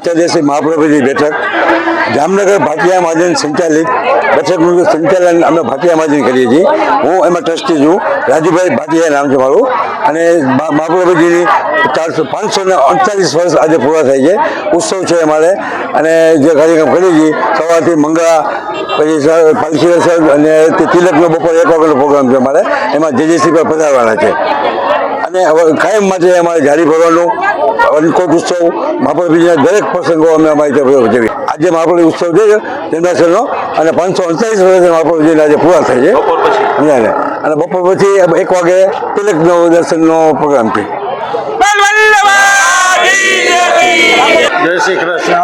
આચાર્ય મહાપ્રભુજી બેઠક જામનગર ભાટિયા મહાજન સંચાલિત બેઠકનું સંચાલન અમે ભાટિયા મહાજન કરીએ છીએ। હું એમાં ટ્રસ્ટી છું, રાજુભાઈ ભાટિયા નામ છે મારું। અને મહાપ્રભુજીની 548 વર્ષ આજે પૂરા થાય છે, ઉત્સવ છે અમારે। અને જે કાર્યક્રમ કરીએ છીએ સવારથી મંગળા, પછી પાલખી રસદ અને તિલકનો બપોરે 1 વાગ્યાનો પ્રોગ્રામ છે અમારે, એમાં જેજેસી પર પધારવાના છે। અને હવે કાયમ માટે અમારે જારી ભરવાનું અન્નકોટ ઉત્સવ, મહાપ્રભુજીના દરેક પ્રસંગો અમે અમારી તરફ ઉજવીએ। આજે મહાપ્રભુ ઉત્સવ છે જન્માષ્ટમીનો, અને 548 વર્ષ મહાપ્રભુજીના આજે પૂરા થાય છે। અને બપોર પછી 1 વાગે તિલકનો દર્શનનો પ્રોગ્રામ છે। જય શ્રી કૃષ્ણ।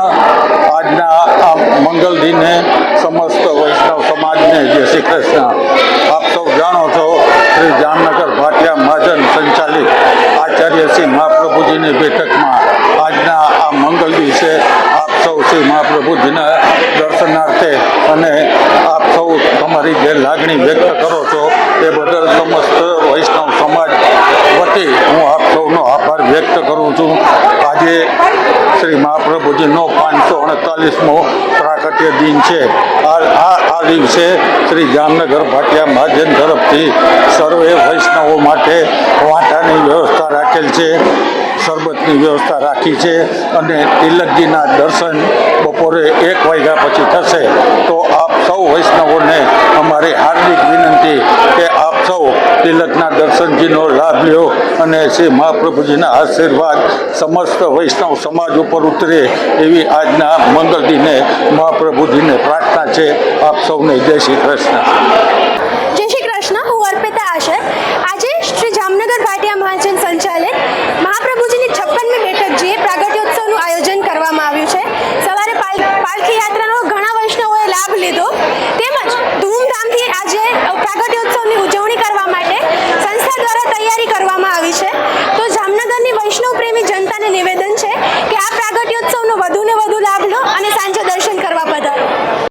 આજના આ મંગલ દિને સમસ્ત વૈષ્ણવ સમાજને જય શ્રી કૃષ્ણ। આપ સૌ જાણો છો, શ્રી જામનગર ભાટિયા મહાજન સંચાલિત આચાર્ય શ્રી મહાપ્રભુજીની બેઠકમાં આજના આ મંગલ દિવસે આપ સૌ શ્રી મહાપ્રભુજીના દર્શનાર્થે અને આપ સૌ તમારી જે લાગણી વ્યક્ત કરો છો તે બદલ સમસ્ત વૈષ્ણવ સમાજ વતી હું આપ સૌનો આભાર વ્યક્ત કરું છું। આજે શ્રી મહાપ્રભુજીનો 548મો પ્રાકટ્ય દિન છે। આ દિવસે શ્રી જામનગર ભાટિયા મહાજન તરફથી સર્વે વૈષ્ણવો માટે વાંટાની વ્યવસ્થા રાખેલ છે, શરબતની વ્યવસ્થા રાખી છે, અને તિલકજીના દર્શન બપોરે 1 વાગ્યા પછી થશે। તો આપ સૌ વૈષ્ણવોને અમારી હાર્દિક વિનંતી કે આપ સૌ તિલકના દર્શનજીનો લાભ લ્યો અને શ્રી મહાપ્રભુજીના આશીર્વાદ સમસ્ત વૈષ્ણવ સમાજ ઉપર ઉતરે એવી આજના મંગલ દિને મહાપ્રભુજીને પ્રાર્થના છે। આપ સૌને જય શ્રી કૃષ્ણ।